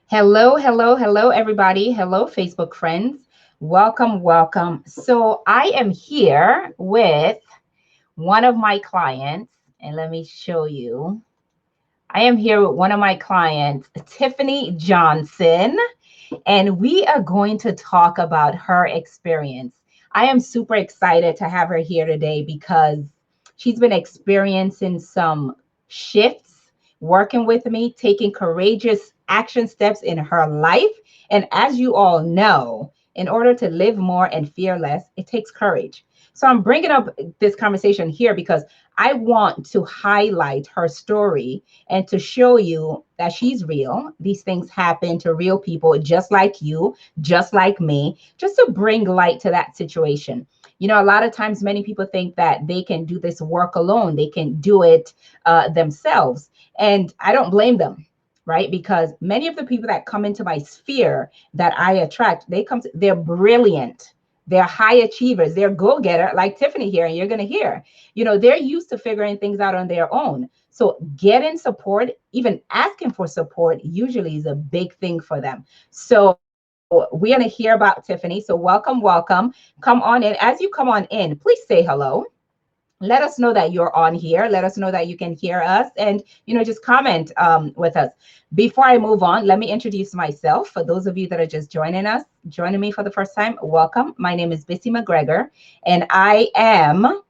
Hello, hello, hello, everybody. Hello, Facebook friends. Welcome, welcome. So, I am here with one of my clients, and let me show you. I am here with one of my clients, Tiffany Johnson, and we are going to talk about her experience. I am super excited to have her here today because she's been experiencing some shifts working with me, taking courageous action steps in her life. And as you all know, in order to live more and fear less, it takes courage. So I'm bringing up this conversation here because I want to highlight her story and to show you that she's real. These things happen to real people just like you, just like me, just to bring light to that situation. You know, a lot of times, many people think that they can do this work alone, they can do it themselves. And I don't blame them. Right, because many of the people that come into my sphere that I attract, they're brilliant, they're high achievers, they're go-getter, like Tiffany here, and you're going to hear, they're used to figuring things out on their own. So getting support, even asking for support, usually is a big thing for them. So we're going to hear about Tiffany. So welcome, welcome. Come on in. As you come on in, please say hello. Let us know that you're on here. Let us know that you can hear us, and just comment with us. Before I move on, let me introduce myself. For those of you that are just joining me for the first time, welcome. My name is Bissy McGregor, and I am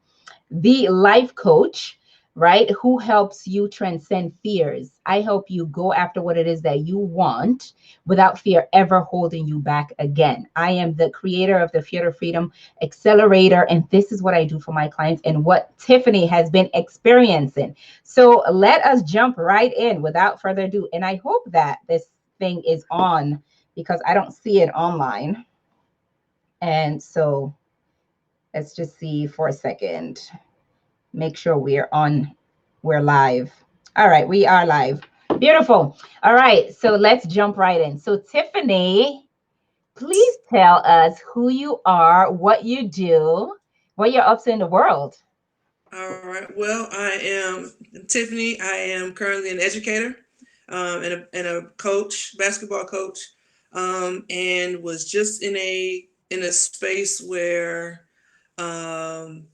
the life coach, right? Who helps you transcend fears. I help you go after what it is that you want without fear ever holding you back again. I am the creator of the Fear to Freedom Accelerator, and this is what I do for my clients and what Tiffany has been experiencing. So let us jump right in without further ado. And I hope that this thing is on because I don't see it online. And so let's just see for a second. Make sure we're live. All right, we are live. Beautiful. All right, so let's jump right in. So Tiffany, please tell us who you are, what you do, what you're up to in the world. All right. Well, I am Tiffany. I am currently an educator and a coach, basketball coach, and was just in a space where um,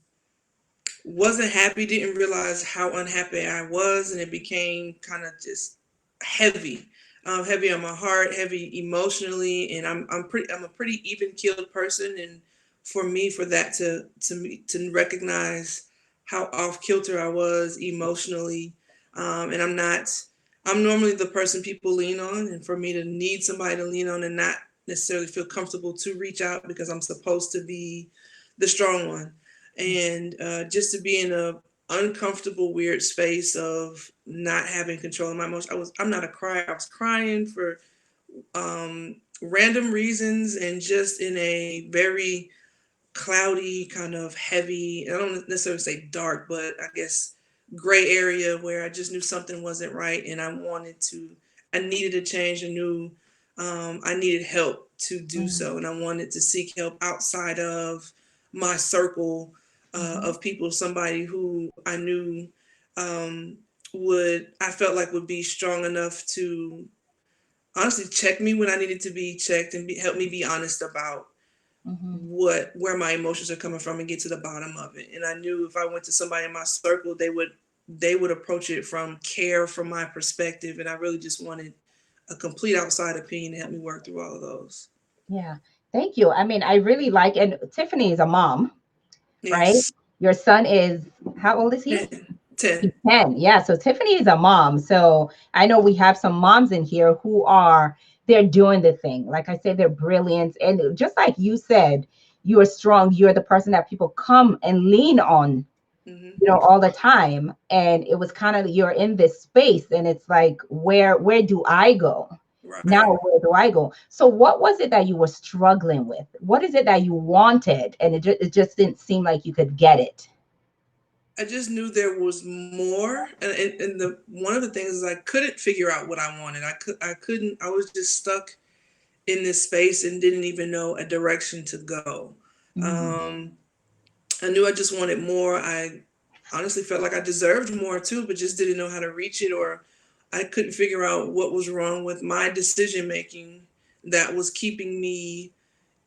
wasn't happy. Didn't realize how unhappy I was, and it became kind of just heavy, heavy on my heart, heavy emotionally. And I'm a pretty even keeled person, and for me, for that to recognize how off kilter I was emotionally, and I'm normally the person people lean on, and for me to need somebody to lean on and not necessarily feel comfortable to reach out because I'm supposed to be the strong one, and just to be in a uncomfortable, weird space of not having control of my emotions. I'm not a crier. I was crying for random reasons and just in a very cloudy, kind of heavy, I don't necessarily say dark, but I guess gray area where I just knew something wasn't right and I needed a change. I knew I needed help to do Mhm, so. And I wanted to seek help outside of my circle mhm, of people, somebody who I knew um, I felt like would be strong enough to honestly check me when I needed to be checked and help me be honest about mhm. where my emotions are coming from and get to the bottom of it. And I knew if I went to somebody in my circle, they would approach it from care, from my perspective, and I really just wanted a complete outside opinion to help me work through all of those. Yeah. Thank you. I mean, I really like, and Tiffany is a mom, right? Yes. Your son is, how old is he? 10. 10. He's 10. Yeah. So Tiffany is a mom. So I know we have some moms in here who they're doing the thing. Like I said, they're brilliant. And just like you said, you are strong. You're the person that people come and lean on, Hmm. all the time. And it was kind of, you're in this space and it's like, where do I go? Now, Right. where do I go? So what was it that you were struggling with? What is it that you wanted? And it just didn't seem like you could get it. I just knew there was more, and the one of the things is I couldn't figure out what I wanted. I couldn't. I was just stuck in this space and didn't even know a direction to go. Mhm. Um, I knew I just wanted more. I honestly felt like I deserved more too, but just didn't know how to reach it or I couldn't figure out what was wrong with my decision making that was keeping me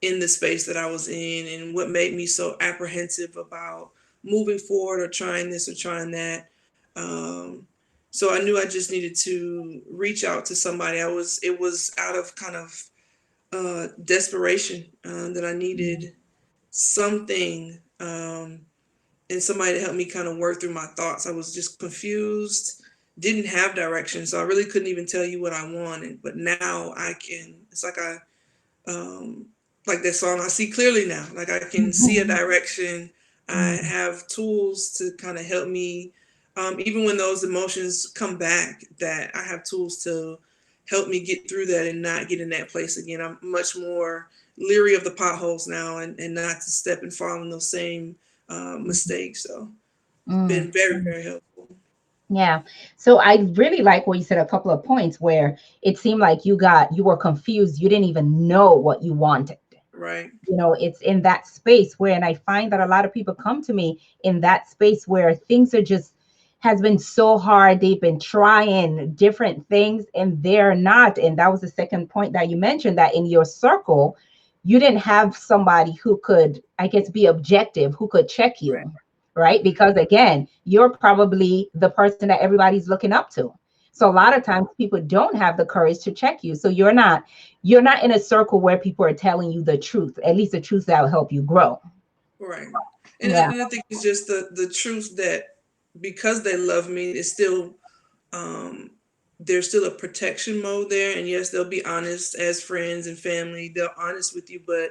in the space that I was in, and what made me so apprehensive about moving forward or trying this or trying that. Um, so I knew I just needed to reach out to somebody. It was out of kind of desperation that I Mm. needed something, and somebody to help me kind of work through my thoughts. I was just confused, didn't have direction, so I really couldn't even tell you what I wanted. But now I can. It's um, like that song. I see clearly now. Like I can see a direction. I Mm. have tools to kind of help me, even when those emotions come back. That I have tools to help me get through that and not get in that place again. I'm much more leery of the potholes now, and not to step and fall in those same mistakes. So it's Mm. been very, Mm. very helpful. Yeah. So I really like what you said, a couple of points where it seemed like you were confused. You didn't even know what you wanted. Right, It's in that space where, and I find that a lot of people come to me in that space where things are just has been so hard. They've been trying different things and they're not. And that was the second point that you mentioned, that in your circle, you didn't have somebody who could, I guess, be objective, who could check right, you, right? hmm Because again, you're probably the person that everybody's looking up to. So a lot of right, times people don't have the courage to check you. So you're not in a circle where people are telling you the truth, at least the truth that will help you grow. right. Yeah. And I think it's just the truth that because they love me, it's still um, there's still a protection mode there. And yes, they'll be honest as friends and family. They're honest with you, but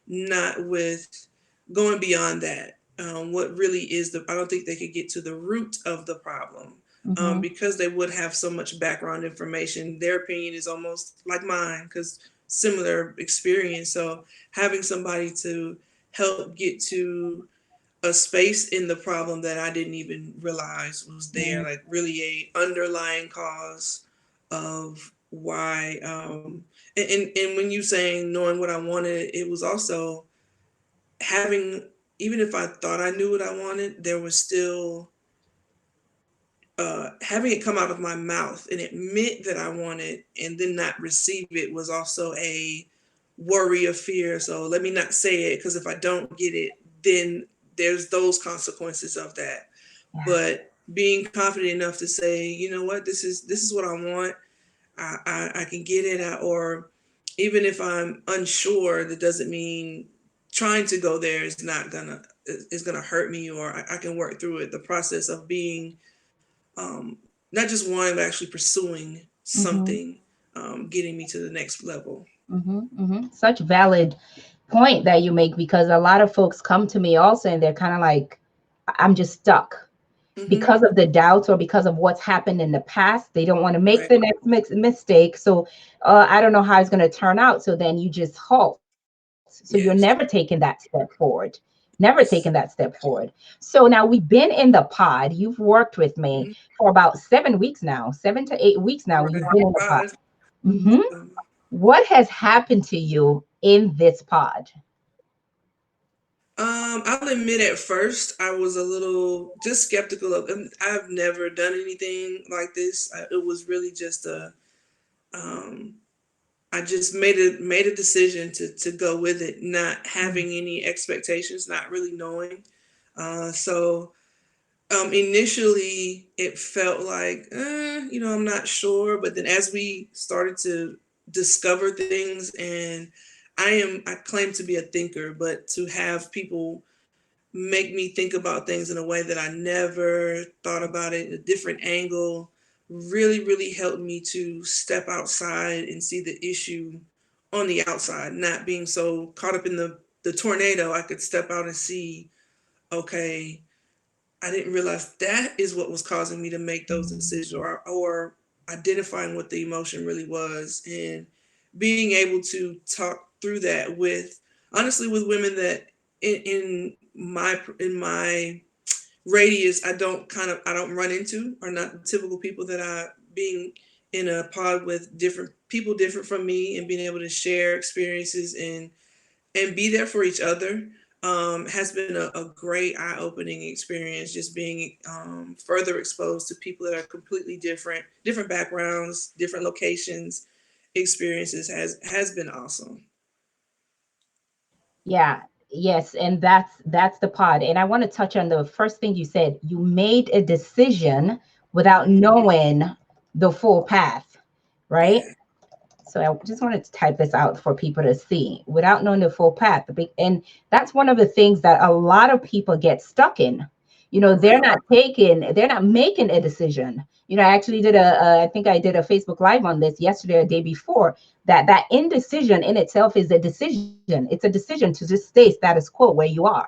not with going beyond that. What really is I don't think they could get to the root of the problem, Mm-hmm. because they would have so much background information. Their opinion is almost like mine because similar experience. So having somebody to help get to a space in the problem that I didn't even realize was there, like really a underlying cause of why. And when you saying knowing what I wanted, it was also having, even if I thought I knew what I wanted, there was still having it come out of my mouth and admit that I wanted and then not receive it was also a worry or fear. So let me not say it because if I don't get it, then there's those consequences of that. Yeah. But being confident enough to say, you know what, this is what I want. I can get it, or even if I'm unsure, that doesn't mean trying to go there is gonna hurt me, or I can work through it. The process of being um, not just one, but actually pursuing Mm-hmm. something, getting me to the next level. Mm-hmm. Mm-hmm. Such valid point that you make, because a lot of folks come to me also and they're kind of like, I'm just stuck Hmm. because of the doubts or because of what's happened in the past. They don't want to make Right, the next mistake. So I don't know how it's going to turn out. So then you just halt. So you're never taking yes, that step forward. Never taking that yes. step forward. So now we've been in the pod. You've worked with me Hmm. for about 7 weeks now, 7 to 8 weeks now. Right, You've been in the pod. 5. Mhm. Um, What has happened to you in this pod? I'll admit at first I was a little just skeptical of. I've never done anything like this. It was really just a. Um, I just made a decision to go with it, not Mm. having any expectations, not really knowing. So initially, it felt like, I'm not sure. But then as we started to discover things, and I claim to be a thinker, but to have people make me think about things in a way that I never thought about it, a different angle, really, really helped me to step outside and see the issue on the outside, not being so caught up in the tornado. I could step out and see, okay, I didn't realize that is what was causing me to make those decisions, or identifying what the emotion really was, and being able to talk through that with, honestly, with women that in my radius I don't run into, are not the typical people that I being in a pod with different people different from me, and being able to share experiences and be there for each other. has been a great eye-opening experience. Just being further exposed to people that are completely different backgrounds, different locations, experiences has been awesome. Yeah, yes, and that's the part. And I want to touch on the first thing you said. You made a decision without Hmm. knowing the full path, right? Yeah. So I just wanted to type this out for people to see without knowing the full path. And that's one of the things that a lot of people get stuck in. They're Right. not they're not making a decision. I actually did I think I did a Facebook Live on this yesterday or day before, that indecision in itself is a decision. It's a decision to just stay status quo where you are.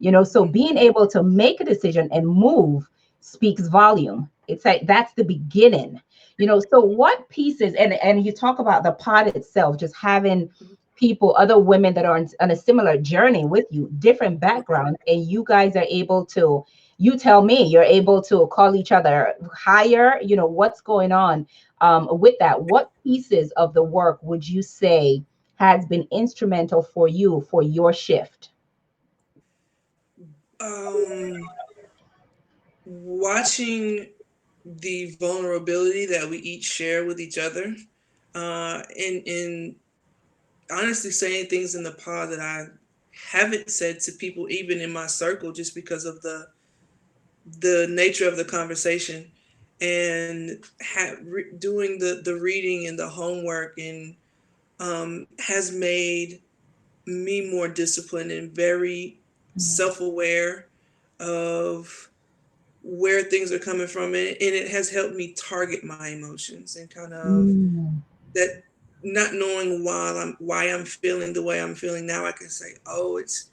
So Hmm. being able to make a decision and move speaks volume. It's like that's the beginning. So what pieces, and you talk about the pod itself, just having people, other women that are on a similar journey with you, different backgrounds, and you guys are able to, you tell me, you're able to call each other higher. What's going on with that? What pieces of the work would you say has been instrumental for you for your shift? Um, Watching the vulnerability that we each share with each other, and honestly saying things in the pod that I haven't said to people even in my circle, just because of the nature of the conversation, and doing the reading and the homework, and has made me more disciplined and very self-aware of where things are coming from, and it has helped me target my emotions and kind of Mm, that, not knowing why I'm feeling the way I'm feeling. Now I can say, oh, it's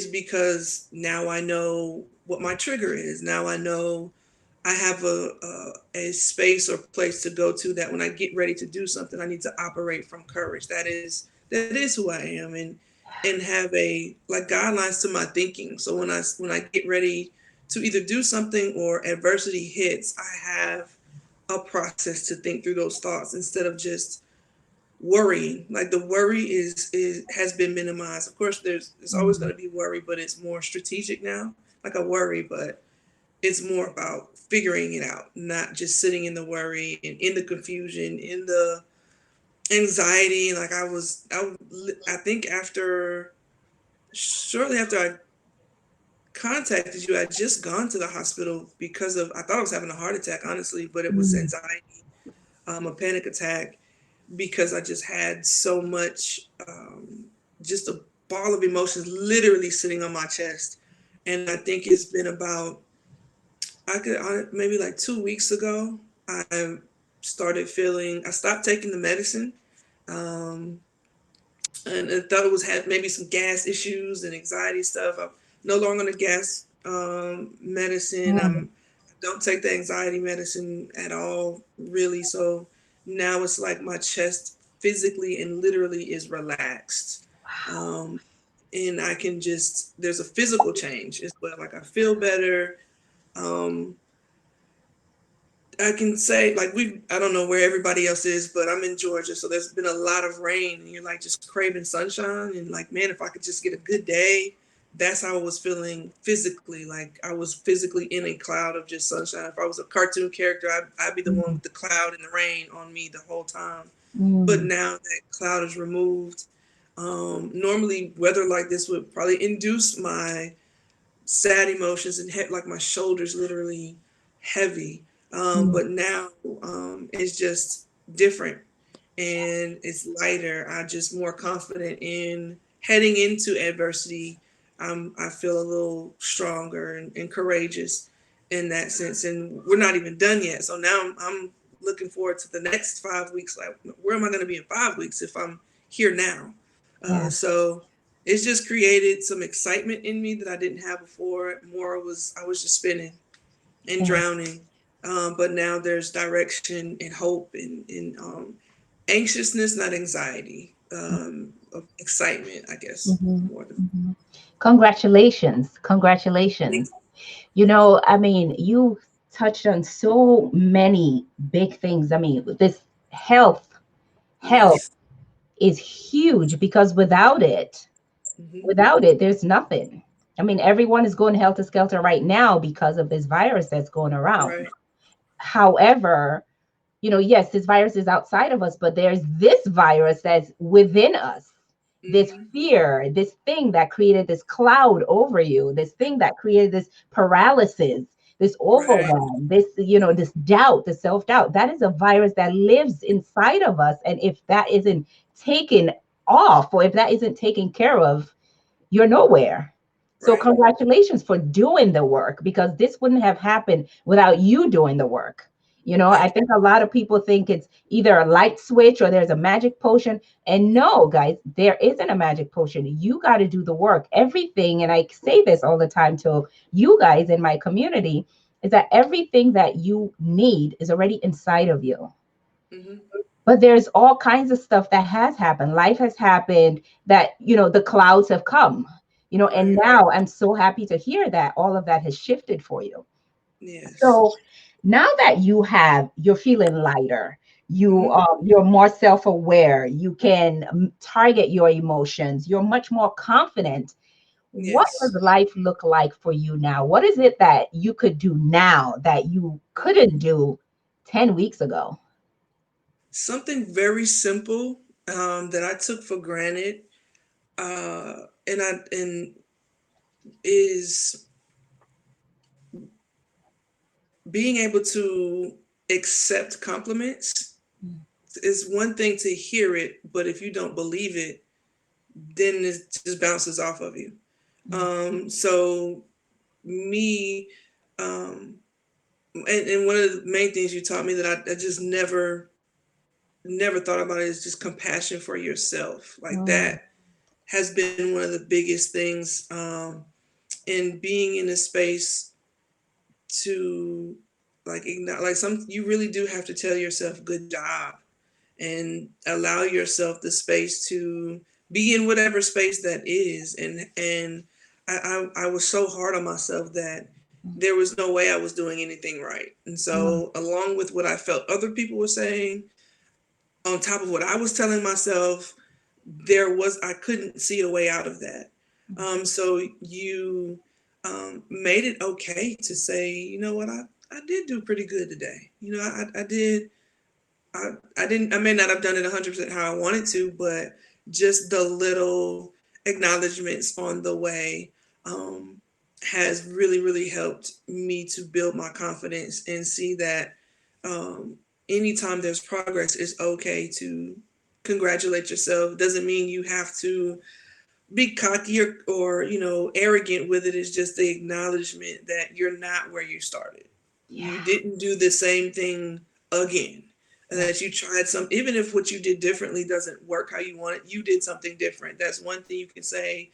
because now I know what my trigger is. Now I know I have a space or place to go to, that when I get ready to do something, I need to operate from courage. That is who I am, and have a like guidelines to my thinking. So when I get ready to either do something or adversity hits, I have a process to think through those thoughts instead of just worrying. Like the worry is has been minimized. Of course, there's always going mm, to be worry, but it's more strategic now. Like I worry, but it's more about figuring it out, not just sitting in the worry and in the confusion, in the anxiety. Like I think after shortly after I contacted you, I'd just gone to the hospital because of, I thought I was having a heart attack, honestly, but it was mm, anxiety, a panic attack, because I just had so much, just a ball of emotions literally sitting on my chest. And I think it's been about, maybe like 2 weeks ago, I I stopped taking the medicine. Um, and I thought it was had maybe some gas issues and anxiety stuff. I'm no longer on the gas medicine. mm. I don't take the anxiety medicine at all, really. So now it's like my chest physically and literally is relaxed. Um, and I can just, there's a physical change as well. Like I feel better. Um, I can say, like, I don't know where everybody else is, but I'm in Georgia, so there's been a lot of rain, and you're like just craving sunshine, and like, man, if I could just get a good day. That's how I was feeling physically. Like I was physically in a cloud of just sunshine. If I was a cartoon character, I'd be the one Mm, with the cloud and the rain on me the whole time. But mm, now that cloud is removed, normally weather like this would probably induce my sad emotions, and like my shoulders literally heavy. mm, But now it's just different, and it's lighter. I'm just more confident in heading into adversity. I feel a little stronger and courageous in that sense. And we're not even done yet. So now I'm looking forward to the next 5 weeks. Like, where am I going to be in 5 weeks if I'm here now? yeah, So it's just created some excitement in me that I didn't have before. More was I was just spinning and yeah. drowning. But now there's direction and hope and anxiousness, not anxiety, of excitement, I guess, Mhm, more than. mhm. Congratulations. Congratulations. I mean, you touched on so many big things. I mean, this health Yes. is huge because without it, Hmm. Without it, there's nothing. I mean, everyone is going helter skelter right now because of this virus that's going around. Right. However, yes, this virus is outside of us, but there's this virus that's within us. This Hmm. fear, this thing that created this cloud over you, this thing that created this paralysis, this Right. overwhelm, this, this doubt, the self doubt. That is a virus that lives inside of us. And if that isn't taken off, or if that isn't taken care of, you're nowhere. So Right. congratulations for doing the work, because this wouldn't have happened without you doing the work. I Thank think a lot of people think it's either a light switch or there's a magic potion. And no, guys, there isn't a magic potion. You got to do the work. Everything, and I say this all the time to you guys in my community, is that everything that you need is already inside of you. you. Hmm. But there's all kinds of stuff that has happened. Life has happened, that the clouds have come, and Right. now I'm so happy to hear that all of that has shifted for you. Yes. So now that you're feeling lighter, Hmm. you're more self-aware, you can target your emotions, you're much more confident. What does Yes. life look like for you now? What is it that you could do now that you couldn't do 10 weeks ago? Something very simple that I took for granted, and is being able to accept compliments. It's one thing to hear it, but if you don't believe it, then it just bounces off of you. So me, um, and one of the main things you taught me that I just never thought about is just compassion for yourself. Like Mm, that has been one of the biggest things, in being in a space to like some you really do have to tell yourself good job and allow yourself the space to be in whatever space that is. And I was so hard on myself that there was no way I was doing anything right. And mm, so along with what I felt other people were saying, on top of what I was telling myself, I couldn't see a way out of that. So you made it okay to say, you know what, I did do pretty good today. I did. I didn't. I may not have done it 100% how I wanted to, but just the little acknowledgments on the way um, has really helped me to build my confidence and see that um, anytime there's progress, it's okay to congratulate yourself. Doesn't mean you have to be cocky or arrogant with it. Is just the acknowledgement that you're not where you started. You yeah, didn't do the same thing again, and yeah, that you tried some. Even if what you did differently doesn't work how you want it, you did something different. That's one thing you can say.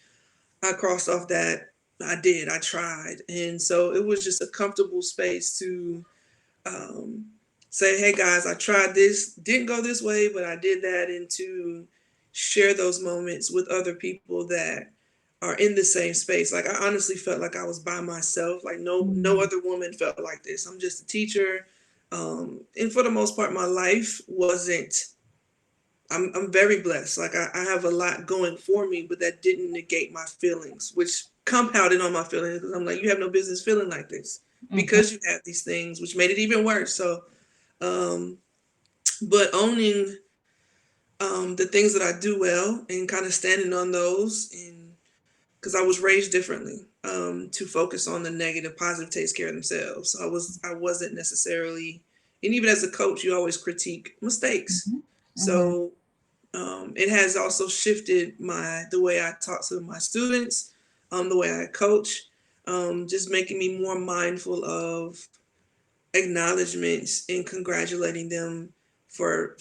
I crossed off that I tried. And so it was just a comfortable space to um, say, hey guys, I tried this, didn't go this way, but I did that. And to share those moments with other people that are in the same space. Like I honestly felt like I was by myself. Like no mm, other woman felt like this. I'm just a teacher. And for the most part, my life wasn't. I'm very blessed. Like I have a lot going for me, but that didn't negate my feelings, which compounded on my feelings because I'm like, you have no business feeling like this mhm, because you have these things, which made it even worse. So, um, but owning the things that I do well and kind of standing on those, and because I was raised differently, to focus on the negative. Positive takes care of themselves. So I wasn't necessarily, and even as a coach, you always critique mistakes. mhm, mhm. So it has also shifted the way I talk to my students, the way I coach, just making me more mindful of acknowledgments and congratulating them for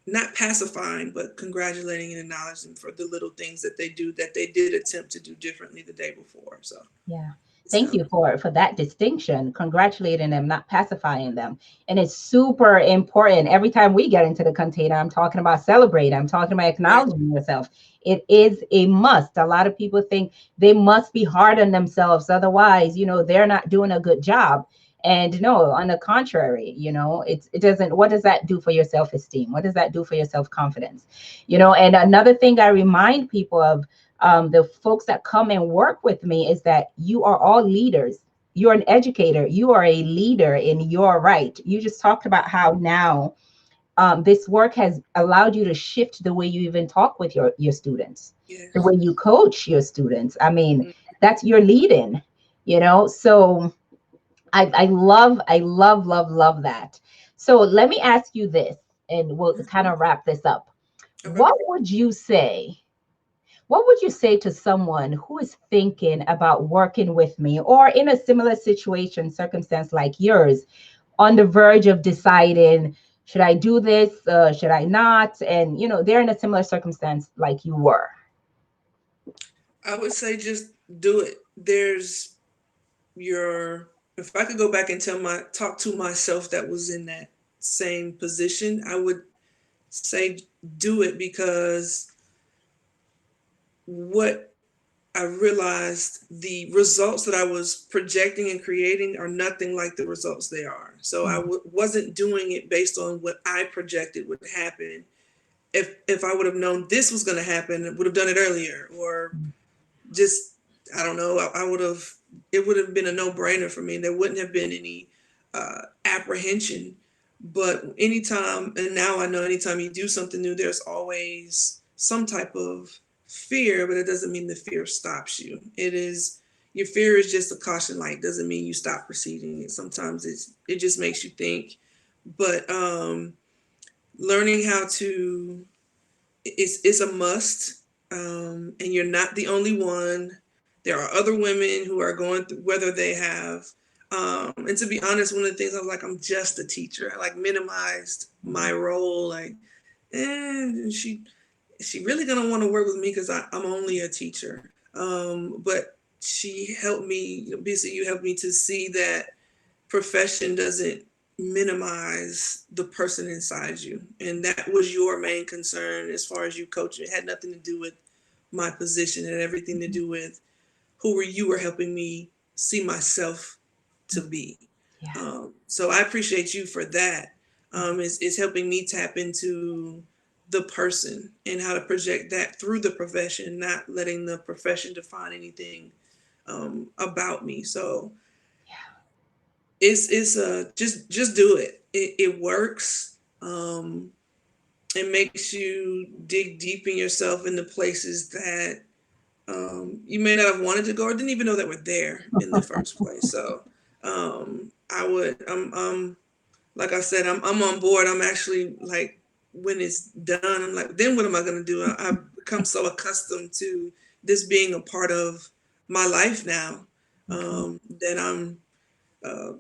not pacifying, but congratulating and acknowledging them for the little things that they do that they did attempt to do differently the day before. So Yeah. it's Thank you helped. for that distinction, congratulating them, not pacifying them. And it's super important. Every time we get into the container, I'm talking about celebrate. I'm talking about Right. acknowledging yourself. It is a must. A lot of people think they must be hard on themselves. Otherwise, they're not doing a good job. And no, on the contrary, it doesn't, what does that do for your self-esteem? What does that do for your self-confidence? And another thing I remind people of, the folks that come and work with me is that you are all leaders. You're an educator. You are a leader in your right. You just talked about how now this work has allowed you to shift the way you even talk with your students, the way Yes. you coach your students. I mean, that's your leading, So I love that. So let me ask you this, and we'll kind Mhm. of wrap this up. Okay. What would you say? What would you say to someone who is thinking about working with me or in a similar situation, circumstance like yours, on the verge of deciding, should I do this? Should I not? And, they're in a similar circumstance like you were. I would say just do it. There's your if I could go back and talk to myself that was in that same position, I would say do it because what I realized the results that I was projecting and creating are nothing like the results they are. So I wasn't doing it based on what I projected would happen. If I would have known this was going to happen, I would have done it earlier, or just I don't know. I would have. It would have been a no-brainer for me. There wouldn't have been any apprehension. But anytime, and now I know, anytime you do something new, there's always some type of fear, but it doesn't mean the fear stops you. It is your fear is just a caution light. Doesn't mean you stop proceeding. It sometimes it just makes you think. But learning how to it's a must, and you're not the only one. There are other women who are going through whether they have. And to be honest, one of the things I was like, I'm just a teacher. I like minimized my role. Like, she really gonna want to work with me because I'm only a teacher. But she helped me. Basically, you helped me to see that profession doesn't minimize the person inside you. And that was your main concern as far as you coach. It had nothing to do with my position. It had everything to do with who were you were helping me see myself to be. Yeah. So I appreciate you for that. It's helping me tap into the person and how to project that through the profession, not letting the profession define anything about me. So it's just do it. It works. It makes you dig deep in yourself into places that you may not have wanted to go or didn't even know that were there in the first place. So I would like I said, I'm on board. I'm actually like when it's done, I'm like, then what am I gonna do? I've become so accustomed to this being a part of my life now that I'm uh,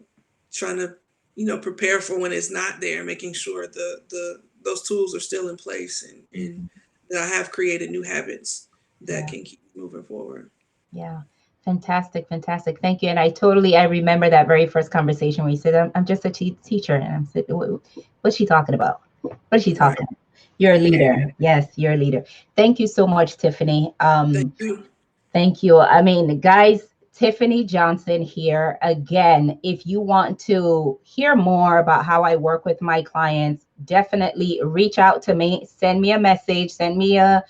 trying to prepare for when it's not there, making sure the those tools are still in place and Mhm. that I have created new habits that Yeah. can keep moving forward. Yeah. Fantastic. Fantastic. Thank you. And I remember that very first conversation where you said, I'm just a teacher. And I'm saying, what's she talking about? What is she Right. talking about? You're a leader. Yes, you're a leader. Thank you so much, Tiffani. Thank you. Thank you. I mean, guys, Tiffani Johnson here again. If you want to hear more about how I work with my clients, definitely reach out to me. Send me a message. Send me a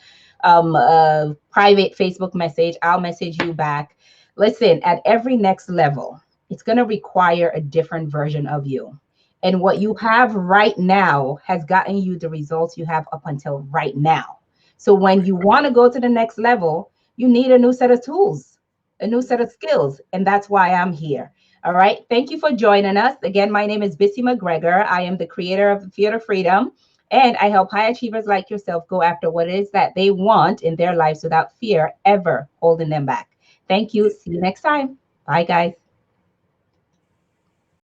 private Facebook message. I'll message you back. Listen, at every next level, it's going to require a different version of you. And what you have right now has gotten you the results you have up until right now. So when Right. you want to go to the next level, you need a new set of tools, a new set of skills. And that's why I'm here. All right. Thank you for joining us. Again, my name is Bissy McGregor. I am the creator of Theater Freedom. And I help high achievers like yourself go after what it is that they want in their lives without fear ever holding them back. Thank you. Yeah. See you next time. Bye, guys.